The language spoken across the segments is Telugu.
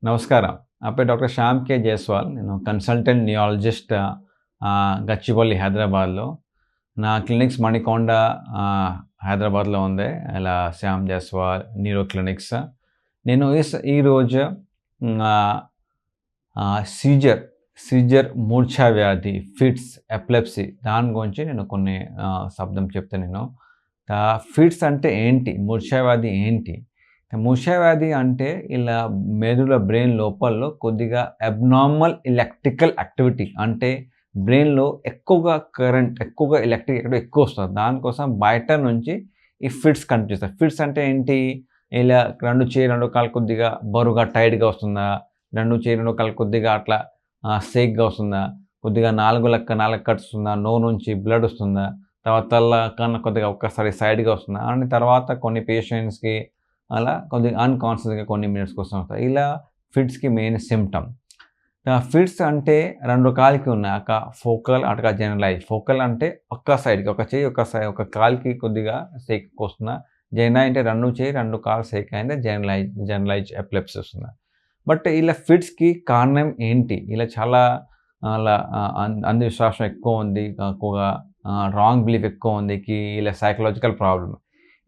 నమస్కారం. నా పేరు డాక్టర్ శ్యామ్ కే జైస్వాల్. నేను కన్సల్టెంట్ న్యూరాలజిస్ట్ గచ్చిబౌలి, హైదరాబాద్‌లో. నా క్లినిక్స్ మణికొండ హైదరాబాద్‌లో ఉంది. ఇలా శ్యామ్ జైస్వాల్ న్యూరో క్లినిక్స్. నేను ఈరోజు ఆహ్, సీజర్ మూర్ఛా వ్యాధి, ఫిట్స్, ఎపిలెప్సీ దాని గురించి నేను కొన్ని శబ్దం చెప్తాను నేను. ఫిట్స్ అంటే ఏంటి? మూర్ఛా వ్యాధి ఏంటి? మూర్ఛా వ్యాధి అంటే ఇలా మెదడులో బ్రెయిన్ లోపల్లో కొద్దిగా అబ్నార్మల్ ఎలక్ట్రికల్ యాక్టివిటీ అంటే బ్రెయిన్‌లో ఎక్కువగా ఎలక్ట్రిక్ యాక్టివిటీ ఎక్కువొస్తది. దానికోసం బయట నుంచి ఈ ఫిట్స్ కనిపిస్తాయి. ఫిట్స్ అంటే ఏంటి? ఇలా 2 కాళ్ళు కొద్దిగా బరువుగా టైట్‌గా వస్తుందా? 2 కాళ్ళు కొద్దిగా అట్లా షేక్‌గా వస్తుందా? కొద్దిగా నాలుగు కట్టుస్తుందా? నోరు నుంచి బ్లడ్ వస్తుందా? తర్వాత తల కన్ను కొద్దిగా ఒక్కసారి సైడ్‌గా వస్తుందా? అని తర్వాత కొన్ని పేషెంట్స్‌కి అలా కొద్దిగా అన్‌కాన్షియస్‌గా కొన్ని మినిట్స్ కోసం వస్తాయి. ఇలా ఫిట్స్‌కి మెయిన్ సింప్టమ్. ఫిట్స్ అంటే 2 కాళ్ళకి ఉన్నాయి. ఫోకల్, అటుగా జనరలైజ్. ఫోకల్ అంటే ఒక్క సైడ్‌కి, ఒక చెయ్యి ఒక కాలుకి కొద్దిగా షేక్ వస్తుందా? జనరలైజ్ అంటే 2 చెయ్యి, 2 కాళ్ళు షేక్ అయిందా జనరలైజ్ ఎపిలెప్సీ వస్తుందా? బట్ ఇలా ఫిట్స్‌కి కారణం ఏంటి? ఇలా చాలా అలా అంధవిశ్వాసం ఎక్కువ ఉంది. ఎక్కువగా రాంగ్ బిలీఫ్ ఎక్కువ ఉంది. ఇలా సైకలాజికల్ ప్రాబ్లమ్.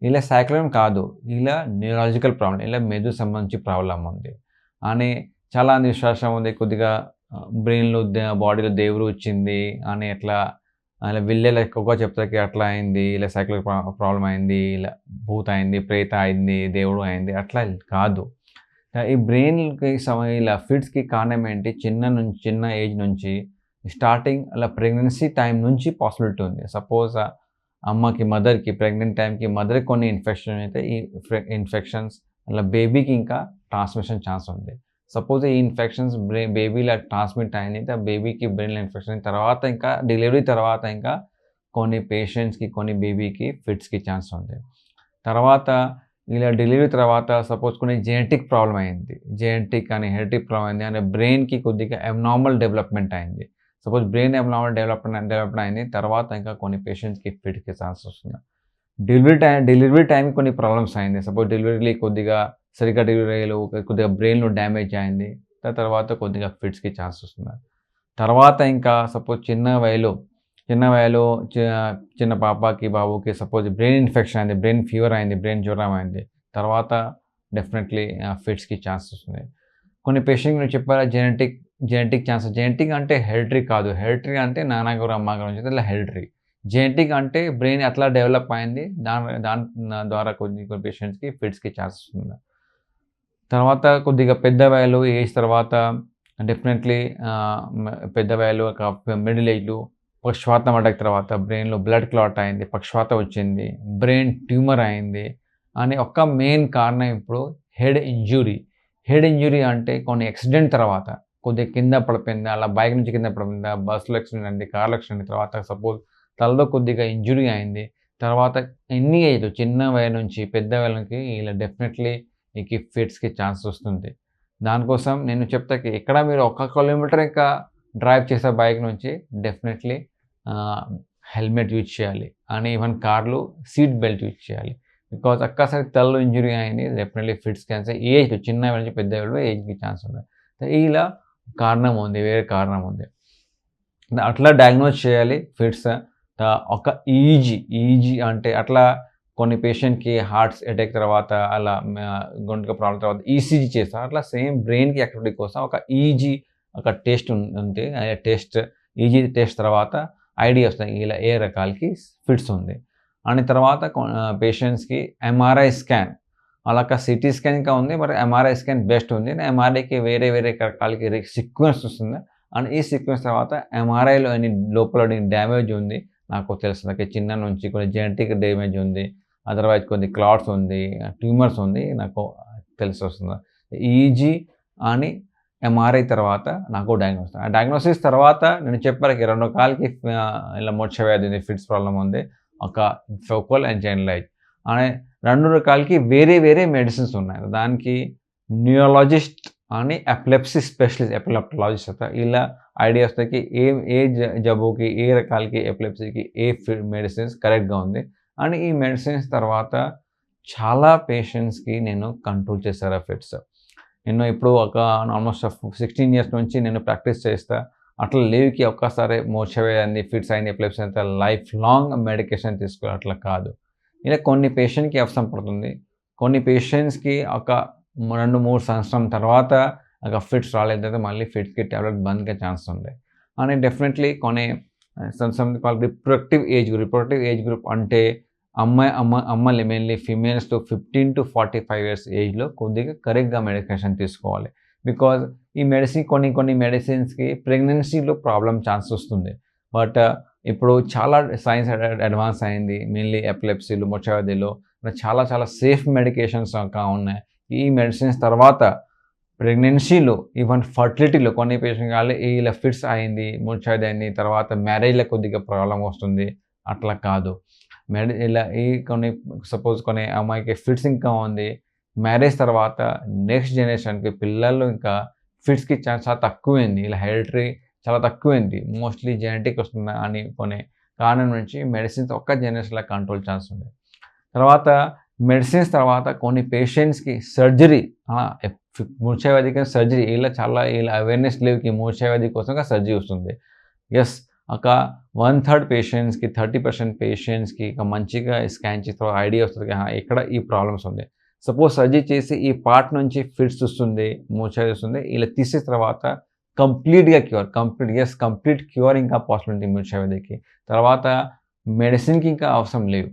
ఇలా సైక్లోన్ కాదు. ఇలా న్యూరాలజికల్ ప్రాబ్లమ్. ఇలా మెదడుకు సంబంధించి ప్రాబ్లమ్ ఉంది. అని చాలా విశ్వాసం ఉంది. కొద్దిగా బ్రెయిన్‌లో బాడీలో దేవుడు వచ్చింది అని అట్లా అలా వీళ్ళే ఎక్కువగా చెప్తాకి అట్లా అయింది. ఇలా సైకలాజికల్ ప్రాబ్లమ్ అయింది. ఇలా భూత అయింది, ప్రేత అయింది, దేవుడు అయింది అట్లా కాదు. ఈ బ్రెయిన్‌కి ఇలా ఫిట్స్‌కి కారణం ఏంటి? చిన్న ఏజ్ నుంచి స్టార్టింగ్ అలా ప్రెగ్నెన్సీ టైం నుంచి పాసిబిలిటీ ఉంది. సపోజ్ మదర్‌కి ప్రెగ్నెంట్ టైంకి మదర్‌కి కొన్ని ఇన్ఫెక్షన్ అయితే ఈ ఇన్ఫెక్షన్స్ అలా బేబీకి ఇంకా ట్రాన్స్‌మిషన్ ఛాన్స్ ఉంది. సపోజ్ ఈ ఇన్ఫెక్షన్స్ బేబీ‌లా ట్రాన్స్‌మిట్ అయినయితే ఆ బేబీకి బ్రెయిన్‌లో ఇన్ఫెక్షన్ అయిన తర్వాత ఇంకా డెలివరీ తర్వాత ఇంకా కొన్ని పేషెంట్స్‌కి, కొన్ని బేబీకి ఫిట్స్‌కి ఛాన్స్ ఉంది. తర్వాత ఇలా డెలివరీ తర్వాత సపోజ్ కొన్ని జెనెటిక్ ప్రాబ్లమ్ అయింది. జెనెటిక్ అని హెరిడిటరీ ప్రాబ్లమ్ అయింది. అంటే బ్రెయిన్‌కి కొద్దిగా అబ్నార్మల్ డెవలప్‌మెంట్ అయింది. సపోజ్ బ్రెయిన్ అబ్నార్మల్ డెవలప్‌మెంట్ అయింది. తర్వాత ఇంకా కొన్ని పేషెంట్స్‌కి ఫిట్స్‌కి ఛాన్స్ వస్తుంది. డెలివరీ టైంకి కొన్ని ప్రాబ్లమ్స్ అయింది. సపోజ్ డెలివరీలో కొద్దిగా సరిగ్గా డెలివరీ అయ్యేలో కొద్దిగా బ్రెయిన్‌లో డ్యామేజ్ అయింది. తర్వాత కొద్దిగా ఫిట్స్‌కి ఛాన్స్ వస్తుంది. తర్వాత ఇంకా సపోజ్ చిన్న వయలో చిన్న పాపకి, బాబుకి సపోజ్ బ్రెయిన్ ఇన్ఫెక్షన్ అయింది, బ్రెయిన్ ఫీవర్ అయింది, బ్రెయిన్ జ్వరం అయింది. తర్వాత డెఫినెట్‌లీ ఫిట్స్‌కి ఛాన్స్ వస్తుంది. కొన్ని పేషెంట్ మీరు చెప్పారా జెనెటిక్ ఛాన్సెస్. జెనెటిక్ అంటే హెరిడిటరీ కాదు. హెరిడిటరీ అంటే నాన్నగారు, అమ్మగారి నుంచి ఇలా హెరిడిటరీ. జెనెటిక్ అంటే బ్రెయిన్ అట్లా డెవలప్ అయింది. దాని ద్వారా కొన్ని పేషెంట్స్‌కి ఫిట్స్‌కి ఛాన్సెస్ ఉంది. తర్వాత కొద్దిగా పెద్ద వయలో ఏజ్ తర్వాత డెఫినెట్‌లీ పెద్ద వయలో మిడిల్ ఏజ్‌లో పక్షవాతం అటాక్ తర్వాత బ్రెయిన్‌లో బ్లడ్ క్లాట్ అయింది, పక్షవాతం వచ్చింది, బ్రెయిన్ ట్యూమర్ అయింది అని ఒక మెయిన్ కారణం ఇప్పుడు హెడ్ ఇంజ్యూరీ. హెడ్ ఇంజ్యూరీ అంటే కొన్ని యాక్సిడెంట్ తర్వాత కొద్దిగా కింద పడిపోయిందా, అలా బైక్ నుంచి కింద పడిపోయిందా, బస్సులో యాక్సిడెంట్ అయింది, కార్‌లో యాక్సిడెంట్ తర్వాత సపోజ్ తలలో కొద్దిగా ఇంజ్యూరీ అయింది. తర్వాత ఎన్ని ఏజ్‌లో చిన్న వయసు నుంచి పెద్ద వయసుకి ఇలా డెఫినెట్‌లీ మీకు ఫిట్స్‌కి ఛాన్స్ వస్తుంది. దానికోసం నేను చెప్తాకి ఎక్కడ మీరు 1 కిలోమీటర్ ఇంకా డ్రైవ్ చేసే బైక్ నుంచి డెఫినెట్‌లీ హెల్మెట్ యూజ్ చేయాలి. అండ్ ఈవెన్ కార్‌లో సీట్ బెల్ట్ యూజ్ చేయాలి. బికాజ్ ఒక్కసారి తలలో ఇంజ్యూరీ అయింది డెఫినెట్‌లీ ఫిట్స్ క్యాన్సర్ ఏజ్‌లో చిన్న నుంచి పెద్ద ఏజ్‌కి ఛాన్స్ ఉంది. ఇలా కారణం ఉంది. వేరే కారణం ఉంది. అట్లా డయాగ్నోజ్ చేయాలి ఫిట్స్. ఒక ఈజీ అంటే అట్లా కొన్ని పేషెంట్‌కి హార్ట్స్ అటాక్ తర్వాత అలా గుండె ప్రాబ్లమ్ తర్వాత ఈసీజీ చేస్తారు. అట్లా సేమ్ బ్రెయిన్‌కి యాక్టివిటీ కోసం ఒక టెస్ట్ ఉంది. ఈజీ టెస్ట్ తర్వాత ఐడియా వస్తుంది. ఇలా ఏ రకాలకి ఫిట్స్ ఉంది. అని తర్వాత పేషెంట్స్‌కి ఎంఆర్ఐ స్కాన్ అలాగా సిటీ స్కాన్ ఇంకా ఉంది. మరి ఎంఆర్ఐ స్కాన్ బెస్ట్ ఉంది. ఎంఆర్ఐకి వేరే రకాలకి సీక్వెన్స్ వస్తుంది. అండ్ ఈ సీక్వెన్స్ తర్వాత ఎంఆర్ఐలో లోపల డ్యామేజ్ ఉంది నాకు తెలుస్తుంది. చిన్న నుంచి కొన్ని జెనెటిక్ డ్యామేజ్ ఉంది. అదర్‌వైజ్ కొన్ని క్లాట్స్ ఉంది, ట్యూమర్స్ ఉంది నాకు తెలిసొస్తుంది. ఈజీ అని ఎంఆర్ఐ తర్వాత నాకు డయాగ్నోసిస్. ఆ డయాగ్నోసిస్ తర్వాత నేను చెప్పాను 2 కాళ్ళకి ఇలా మూర్ఛ వ్యాధి ఉంది, ఫిట్స్ ప్రాబ్లమ్ ఉంది. ఒక ఫోకల్ అండ్ జనరలైజ్ అనే 2 రకాలకి వేరే మెడిసిన్స్ ఉన్నాయి. దానికి న్యూరాలజిస్ట్ అని ఎపిలెప్సీ స్పెషలిస్ట్ ఎపిలెప్టాలజిస్ట్ ఇలా ఐడియా వస్తాయి ఏ జబ్బుకి, ఏ రకాలకి ఎపిలెప్సీకి మెడిసిన్స్ కరెక్ట్‌గా ఉంది. అండ్ ఈ మెడిసిన్స్ తర్వాత చాలా పేషెంట్స్‌కి నేను కంట్రోల్ చేశాను ఫిట్స్. నేను ఇప్పుడు ఒక ఆల్మోస్ట్ 16 ఇయర్స్ నుంచి నేను ప్రాక్టీస్ చేస్తా. అట్లా లీవ్‌కి ఒక్కసారి మూర్ఛ అయింది, ఫిట్స్ అయింది, ఎపిలెప్సీ అయితే లైఫ్ లాంగ్ మెడికేషన్ తీసుకోవాలి అట్లా కాదు. ఇలా కొన్ని పేషెంట్‌కి అవసరం పడుతుంది. కొన్ని పేషెంట్స్‌కి ఒక 2, 3 సంవత్సరం తర్వాత ఫిట్స్ రాలేదంటే మళ్ళీ ఫిట్స్‌కి టాబ్లెట్ బంద్‌కే ఛాన్స్ ఉంది. అని డెఫినెట్‌లీ కొన్ని రిప్రొడక్టివ్ ఏజ్ గ్రూప్ అంటే అమ్మాయిలు మెయిన్‌లీ ఫీమేల్స్ 15-45 ఇయర్స్ ఏజ్‌లో కొద్దిగా కరెక్ట్‌గా మెడికేషన్ తీసుకోవాలి. బికాజ్ ఈ కొన్ని మెడిసిన్స్‌కి ప్రెగ్నెన్సీలో ప్రాబ్లమ్ ఛాన్స్ వస్తుంది. బట్ ఇప్పుడు చాలా సైన్స్ అడ్వాన్స్ అయింది. మెయిన్‌లీ ఎపిలెప్సీలు, మూర్ఛ వ్యాధిలో చాలా చాలా సేఫ్ మెడికేషన్స్ ఇంకా ఉన్నాయి. ఈ మెడిసిన్స్ తర్వాత ప్రెగ్నెన్సీలో ఈవెన్ ఫర్టిలిటీలో కొన్ని పేషెంట్ ఇలా ఫిట్స్ అయింది, మూర్ఛ వ్యాధి అయింది, తర్వాత మ్యారేజ్‌లో కొద్దిగా ప్రాబ్లమ్ వస్తుంది. అట్లా కాదు. ఇలా కొన్ని అమ్మాయికి ఫిట్స్ ఇంకా ఉంది. మ్యారేజ్ తర్వాత నెక్స్ట్ జనరేషన్‌కి పిల్లలు ఇంకా ఫిట్స్‌కి ఛాన్స్ చాలా తక్కువైంది. ఇలా హెరిడిటరీ చాలా తక్కువైంది. మోస్ట్‌లీ జెనెటిక్ వస్తుంది అని కొన్ని కారణం నుంచి మెడిసిన్స్ ఒక్క జనరేషన్‌లో కంట్రోల్ ఛాన్స్ ఉంది. తర్వాత మెడిసిన్స్ తర్వాత కొన్ని పేషెంట్స్‌కి సర్జరీ మూర్ఛ వ్యాధికి సర్జరీ ఇలా అవేర్‌నెస్ లేవుకి మూర్ఛ వ్యాధి కోసంగా సర్జరీ వస్తుంది. యెస్. ఒక 1/3 పేషెంట్స్‌కి 30% పేషెంట్స్‌కి ఇక మంచిగా స్కాన్ చేసిన తర్వాత ఐడియా వస్తది. ఇక్కడ ఈ ప్రాబ్లమ్స్ ఉంది. సపోజ్ సర్జరీ చేసి ఈ పార్ట్ నుంచి ఫిట్స్ వస్తుంది, మూర్ఛ వ్యాధి వస్తుంది. ఇలా తీసేసిన తర్వాత కంప్లీట్‌గా కంప్లీట్ క్యూర్ ఇంకా పాసిబిలిటీ మూర్ఛ వ్యాధికి. తర్వాత మెడిసిన్‌కి ఇంకా అవసరం లేవు.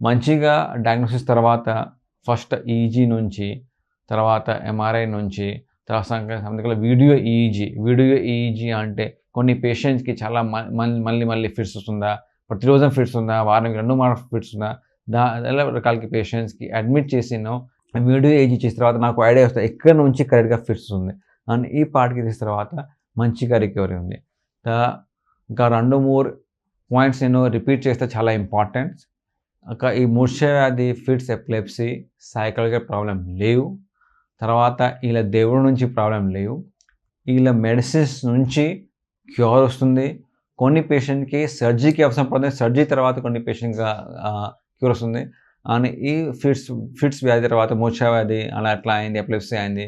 మంచిగా డయాగ్నోసిస్ తర్వాత ఫస్ట్ ఈజీ నుంచి, తర్వాత ఎంఆర్ఐ నుంచి, తర్వాత సంథింగ్ వీడియో ఈఈజీ అంటే కొన్ని పేషెంట్స్‌కి చాలా మళ్ళీ ఫిట్స్ వస్తుందా? ప్రతిరోజు ఫిట్స్ ఉందా? వారానికి 2 మార్లు ఫిట్స్ ఉందా? ఇలా రకాలకి పేషెంట్స్‌కి అడ్మిట్ చేసిను వీడియో ఈజీ చేసిన తర్వాత నాకు ఐడియా వస్తది. ఎక్కడి నుంచి కరెక్ట్‌గా ఫిట్స్ ఉంది. అండ్ ఈ పార్ట్‌కి తీసిన తర్వాత మంచిగా రికవరీ ఉంది. ఇంకా 2, 3 పాయింట్స్ నేను రిపీట్ చేస్తే చాలా ఇంపార్టెంట్. ఈ మూర్ఛ వ్యాధి, ఫిట్స్, ఎపిలెప్సీ, సైకలాజికల్ ప్రాబ్లమ్ లేవు. తర్వాత ఇలా దేవుడి నుంచి ప్రాబ్లమ్ లేవు. ఇలా మెడిసిన్స్ నుంచి క్యూర్ వస్తుంది. కొన్ని పేషెంట్‌కి సర్జరీకి అవసరం పడుతుంది. సర్జరీ తర్వాత కొన్ని పేషెంట్‌గా క్యూర్ వస్తుంది. అండ్ ఈ ఫిట్స్ వ్యాధి తర్వాత మూర్ఛ వ్యాధి అట్లా అయింది, ఎపిలెప్సీ అయింది.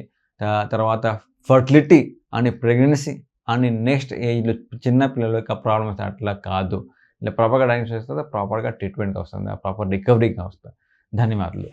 తర్వాత ఫర్టిలిటీ అని ప్రెగ్నెన్సీ అని నెక్స్ట్ ఏజ్‌లో చిన్న పిల్లల యొక్క ప్రాబ్లమ్స్ అట్లా కాదు. ఇలా ప్రాపర్‌గా డయాగ్నోస్ చేస్తే ప్రాపర్‌గా ట్రీట్మెంట్‌కి వస్తుంది. ప్రాపర్ రికవరీకి వస్తుంది. ధన్యవాదాలు.